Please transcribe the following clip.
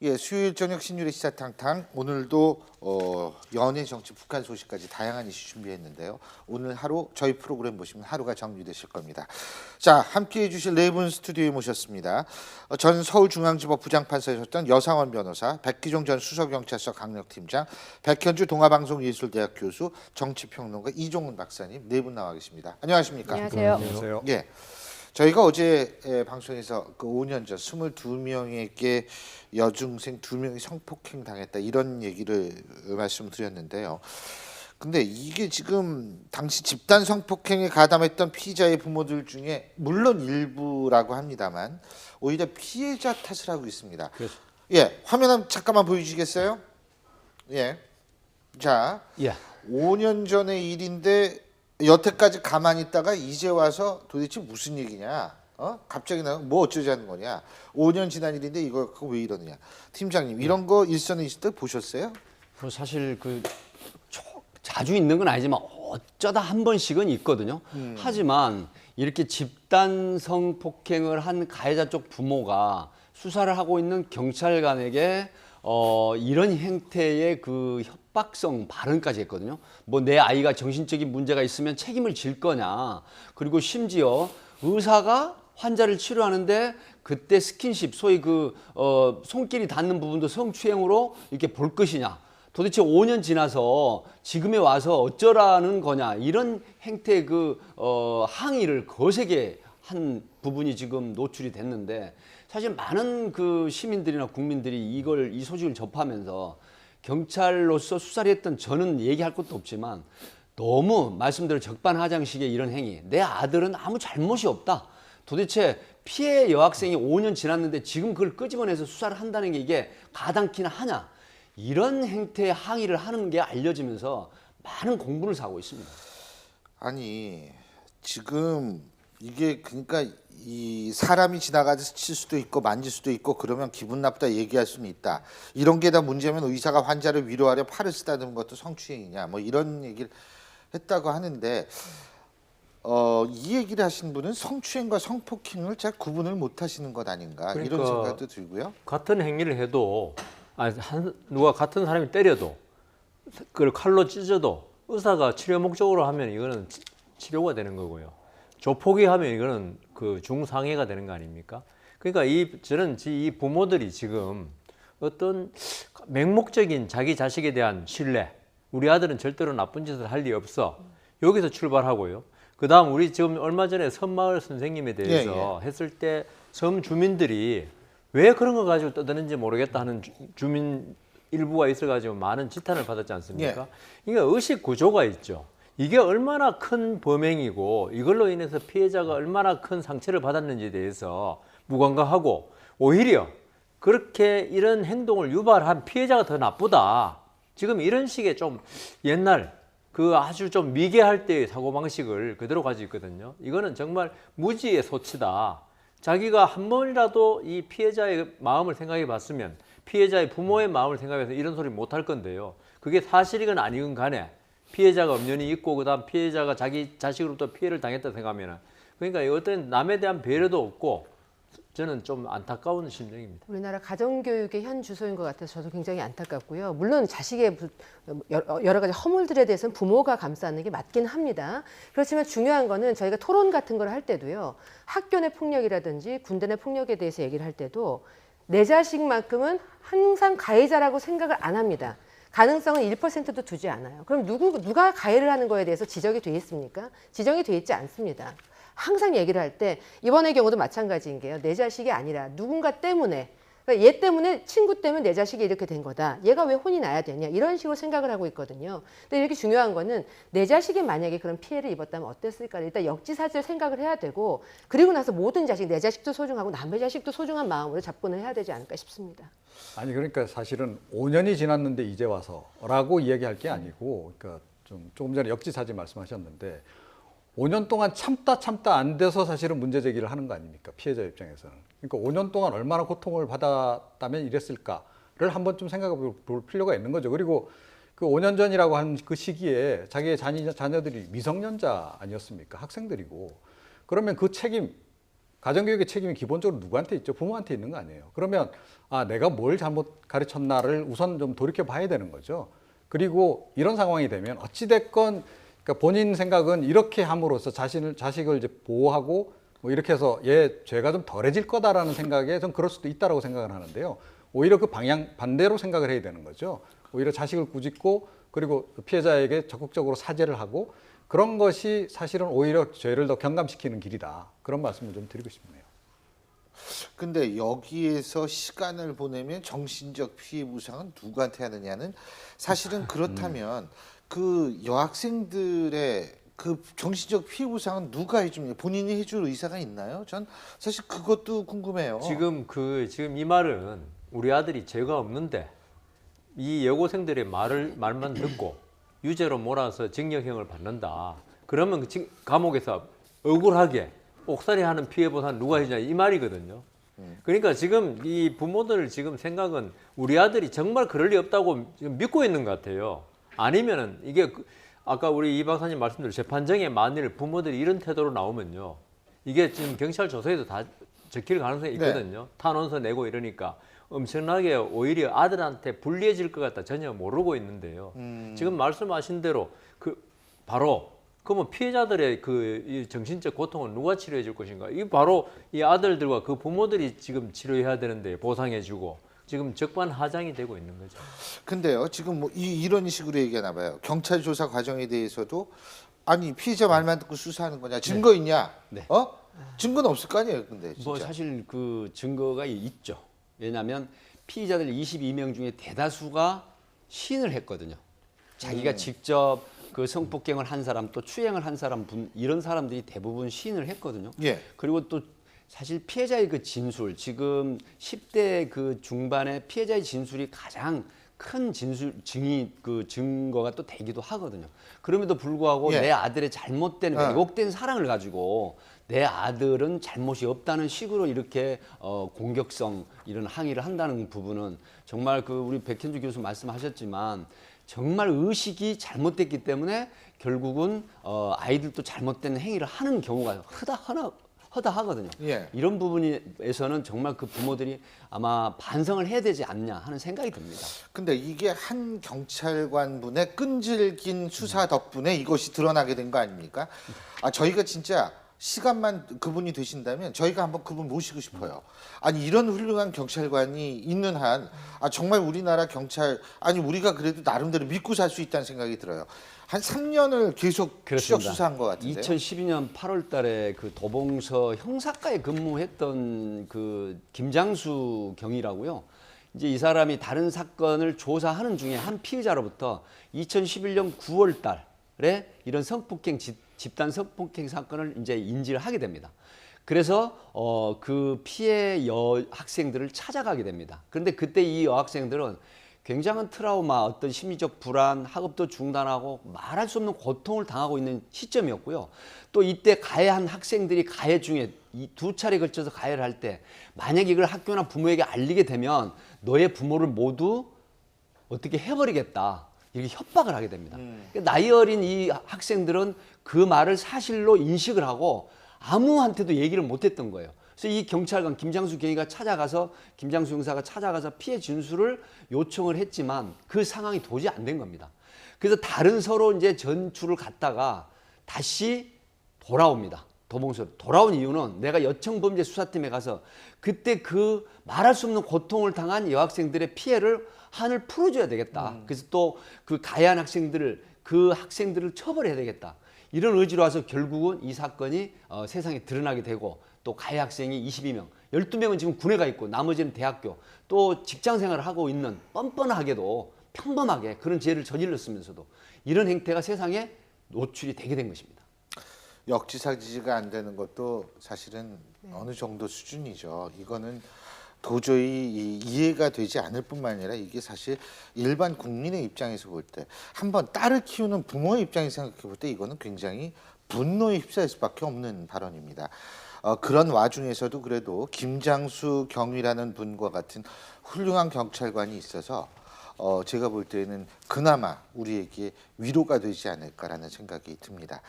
예, 수요일 저녁 신율의 시사탕탕 오늘도 연예 정치 북한 소식까지 다양한 이슈 준비했는데요. 오늘 하루 저희 프로그램 보시면 하루가 정리되실 겁니다. 자, 함께해 주실 네 분 스튜디오에 모셨습니다. 전 서울중앙지법 부장판사였던 여상원 변호사, 백기종 전 수서경찰서 강력팀장, 백현주 동아방송예술대학 교수, 정치평론가 이종훈 박사님 네 분 나와 계십니다. 안녕하십니까? 안녕하세요. 안녕하세요. 예. 저희가 어제 방송에서 그 5년 전 22명에게 여중생 2명이 성폭행 당했다 이런 얘기를 말씀드렸는데요. 근데 이게 지금 당시 집단 성폭행에 가담했던 피의자의 부모들 중에 물론 일부라고 합니다만 오히려 피해자 탓을 하고 있습니다. 그렇죠. 예, 화면 한번 잠깐만 보여주시겠어요? 예. 자, 예. 5년 전의 일인데 여태까지 가만히 있다가 이제 와서 도대체 무슨 얘기냐? 갑자기 뭐 어쩌자는 거냐? 5년 지난 일인데 이거 왜 이러느냐? 팀장님 이런 거 일선에 있을 때 보셨어요? 사실 자주 있는 건 아니지만 어쩌다 한 번씩은 있거든요. 하지만 이렇게 집단 성폭행을 한 가해자 쪽 부모가 수사를 하고 있는 경찰관에게 이런 행태의 그 협박성 발언까지 했거든요. 뭐 내 아이가 정신적인 문제가 있으면 책임을 질 거냐. 그리고 심지어 의사가 환자를 치료하는데 그때 스킨십, 소위 손길이 닿는 부분도 성추행으로 이렇게 볼 것이냐. 도대체 5년 지나서 지금에 와서 어쩌라는 거냐. 이런 행태의 항의를 거세게 한 부분이 지금 노출이 됐는데 사실 많은 시민들이나 국민들이 이 소식을 접하면서 경찰로서 수사를 했던 저는 얘기할 것도 없지만 너무 말씀대로 적반하장식의 이런 행위, 내 아들은 아무 잘못이 없다. 도대체 피해 여학생이 5년 지났는데 지금 그걸 끄집어내서 수사를 한다는 게 이게 가당키나 하냐. 이런 행태의 항의를 하는 게 알려지면서 많은 공분을 사고 있습니다. 아니 지금 이게 그러니까 이 사람이 지나가서 칠 수도 있고 만질 수도 있고 그러면 기분 나쁘다 얘기할 수는 있다. 이런 게 다 문제면 의사가 환자를 위로하려 팔을 쓰다듬는 것도 성추행이냐. 뭐 이런 얘기를 했다고 하는데 이 얘기를 하신 분은 성추행과 성폭행을 잘 구분을 못 하시는 것 아닌가 이런 생각도 들고요. 같은 행위를 해도 누가 같은 사람이 때려도 그걸 칼로 찢어도 의사가 치료 목적으로 하면 이거는 치료가 되는 거고요. 조폭이 하면 이거는 중상해가 되는 거 아닙니까? 그러니까 저는 이 부모들이 지금 어떤 맹목적인 자기 자식에 대한 신뢰, 우리 아들은 절대로 나쁜 짓을 할 리 없어. 여기서 출발하고요. 그다음 우리 지금 얼마 전에 섬마을 선생님에 대해서 했을 때 섬 주민들이 왜 그런 거 가지고 떠드는지 모르겠다 하는 주민 일부가 있어가지고 많은 지탄을 받았지 않습니까? 이게 의식 구조가 있죠. 이게 얼마나 큰 범행이고 이걸로 인해서 피해자가 얼마나 큰 상처를 받았는지에 대해서 무감각하고 오히려 그렇게 이런 행동을 유발한 피해자가 더 나쁘다. 지금 이런 식의 좀 옛날 아주 좀 미개할 때의 사고방식을 그대로 가지고 있거든요. 이거는 정말 무지의 소치다. 자기가 한 번이라도 이 피해자의 마음을 생각해 봤으면 피해자의 부모의 마음을 생각해서 이런 소리 못 할 건데요. 그게 사실이건 아니건 간에 피해자가 엄연히 있고 그다음 피해자가 자기 자식으로부터 피해를 당했다 생각하면 그러니까 어떤 남에 대한 배려도 없고 저는 좀 안타까운 심정입니다. 우리나라 가정교육의 현 주소인 것 같아서 저도 굉장히 안타깝고요. 물론 자식의 여러 가지 허물들에 대해서는 부모가 감싸는 게 맞긴 합니다. 그렇지만 중요한 거는 저희가 토론 같은 걸 할 때도요. 학교 내 폭력이라든지 군대 내 폭력에 대해서 얘기를 할 때도 내 자식만큼은 항상 가해자라고 생각을 안 합니다. 가능성은 1%도 두지 않아요. 그럼 누가 가해를 하는 거에 대해서 지적이 돼 있습니까? 지적이 돼 있지 않습니다. 항상 얘기를 할 때 이번의 경우도 마찬가지인 게요. 내 자식이 아니라 누군가 때문에 그러니까 얘 때문에 친구 때문에 내 자식이 이렇게 된 거다. 얘가 왜 혼이 나야 되냐. 이런 식으로 생각을 하고 있거든요. 근데 이렇게 중요한 거는 내 자식이 만약에 그런 피해를 입었다면 어땠을까. 일단 역지사지를 생각을 해야 되고 그리고 나서 모든 자식, 내 자식도 소중하고 남의 자식도 소중한 마음으로 접근을 해야 되지 않을까 싶습니다. 아니 그러니까 사실은 5년이 지났는데 이제 와서라고 이야기할 게 아니고 그러니까 조금 전에 역지사지 말씀하셨는데 5년 동안 참다 안 돼서 사실은 문제 제기를 하는 거 아닙니까? 피해자 입장에서는. 그러니까 5년 동안 얼마나 고통을 받았다면 이랬을까를 한 번쯤 생각해 볼 필요가 있는 거죠. 그리고 그 5년 전이라고 한 그 시기에 자기의 자녀들이 미성년자 아니었습니까? 학생들이고. 그러면 그 책임 가정교육의 책임이 기본적으로 누구한테 있죠? 부모한테 있는 거 아니에요. 그러면 내가 뭘 잘못 가르쳤나를 우선 좀 돌이켜 봐야 되는 거죠. 그리고 이런 상황이 되면 어찌됐건 그러니까 본인 생각은 이렇게 함으로써 자식을 이제 보호하고 뭐 이렇게 해서 얘 죄가 좀 덜해질 거다라는 생각에 좀 그럴 수도 있다라고 생각을 하는데요. 오히려 그 방향 반대로 생각을 해야 되는 거죠. 오히려 자식을 꾸짖고 그리고 피해자에게 적극적으로 사죄를 하고 그런 것이 사실은 오히려 죄를 더 경감시키는 길이다. 그런 말씀을 좀 드리고 싶네요. 근데 여기에서 시간을 보내면 정신적 피해 보상은 누구한테 하느냐는 사실은 그렇다면 그 여학생들의 그 정신적 피해 보상은 누가 해줍니까? 본인이 해줄 의사가 있나요? 전 사실 그것도 궁금해요. 지금 이 말은 우리 아들이 죄가 없는데 이 여고생들의 말만 듣고 유죄로 몰아서 징역형을 받는다. 그러면 감옥에서 억울하게 옥살이하는 피해 보상 누가 해주냐 이 말이거든요. 그러니까 지금 이 부모들 지금 생각은 우리 아들이 정말 그럴 리 없다고 지금 믿고 있는 것 같아요. 아니면은 이게 아까 우리 이 박사님 말씀대로 재판정에 만일 부모들이 이런 태도로 나오면요, 이게 지금 경찰 조사에도 다 적힐 가능성이 있거든요. 탄원서 내고 이러니까 엄청나게 오히려 아들한테 불리해질 것 같다 전혀 모르고 있는데요. 지금 말씀하신 대로 바로 그러면 피해자들의 이 정신적 고통은 누가 치료해 줄 것인가? 이 바로 이 아들들과 그 부모들이 지금 치료해야 되는데 보상해주고 지금 적반하장이 되고 있는 거죠. 근데요, 지금 뭐 이런 식으로 얘기하나 봐요. 경찰 조사 과정에 대해서도 아니 피해자 말만 듣고 수사하는 거냐? 증거 있냐? 네. 증거는 없을 거 아니에요, 근데 진짜. 뭐 사실 그 증거가 있죠. 왜냐하면 피의자들 22명 중에 대다수가 시인을 했거든요. 자기가 직접 그 성폭행을 한 사람 또 추행을 한 사람 이런 사람들이 대부분 시인을 했거든요. 예. 그리고 또 사실 피해자의 그 진술 지금 10대 그 중반의 피해자의 진술이 가장 큰 증거가 또 되기도 하거든요. 그럼에도 불구하고 예. 내 아들의 잘못된 왜곡된 사랑을 가지고 내 아들은 잘못이 없다는 식으로 이렇게 공격성 이런 항의를 한다는 부분은 정말 그 우리 백현주 교수 말씀하셨지만 정말 의식이 잘못됐기 때문에 결국은 아이들도 잘못된 행위를 하는 경우가 허다하거든요. 예. 이런 부분에서는 정말 그 부모들이 아마 반성을 해야 되지 않냐 하는 생각이 듭니다. 근데 이게 한 경찰관 분의 끈질긴 수사 덕분에 이것이 드러나게 된 거 아닙니까? 저희가 진짜 시간만 그분이 되신다면 저희가 한번 그분 모시고 싶어요. 아니 이런 훌륭한 경찰관이 있는 한 정말 우리나라 경찰 우리가 그래도 나름대로 믿고 살 수 있다는 생각이 들어요. 한 3년을 계속 추적 수사한 것 같은데요. 2012년 8월 달에 그 도봉서 형사과에 근무했던 그 김장수 경이라고요. 이제 이 사람이 다른 사건을 조사하는 중에 한 피의자로부터 2011년 9월 달에 이런 집단 성폭행 사건을 이제 인지를 하게 됩니다. 그래서 그 피해 여학생들을 찾아가게 됩니다. 그런데 그때 이 여학생들은 굉장한 트라우마, 어떤 심리적 불안, 학업도 중단하고 말할 수 없는 고통을 당하고 있는 시점이었고요. 또 이때 가해한 학생들이 가해 중에 이 2차례 걸쳐서 가해를 할 때 만약 이걸 학교나 부모에게 알리게 되면 너의 부모를 모두 어떻게 해버리겠다. 이렇게 협박을 하게 됩니다. 나이 어린 이 학생들은 그 말을 사실로 인식을 하고 아무한테도 얘기를 못했던 거예요. 그래서 이 경찰관 김장수 경위가 김장수 형사가 찾아가서 피해 진술을 요청을 했지만 그 상황이 도저히 안 된 겁니다. 그래서 다른 서로 이제 전출을 갔다가 다시 돌아옵니다. 도봉서로 돌아온 이유는 내가 여청범죄 수사팀에 가서 그때 그 말할 수 없는 고통을 당한 여학생들의 피해를 한을 풀어줘야 되겠다. 그래서 또 그 가해한 그 학생들을 처벌해야 되겠다. 이런 의지로 와서 결국은 이 사건이 세상에 드러나게 되고 또 가해 학생이 22명, 12명은 지금 군에 가 있고 나머지는 대학교 또 직장 생활을 하고 있는 뻔뻔하게도 평범하게 그런 죄를 저질렀으면서도 이런 행태가 세상에 노출이 되게 된 것입니다. 역지사지가 안 되는 것도 사실은 어느 정도 수준이죠. 이거는 도저히 이해가 되지 않을 뿐만 아니라 이게 사실 일반 국민의 입장에서 볼 때 한번 딸을 키우는 부모의 입장에서 생각해 볼 때 이거는 굉장히 분노에 휩싸일 수밖에 없는 발언입니다. 그런 와중에서도 그래도 김장수 경위라는 분과 같은 훌륭한 경찰관이 있어서 제가 볼 때는 그나마 우리에게 위로가 되지 않을까라는 생각이 듭니다.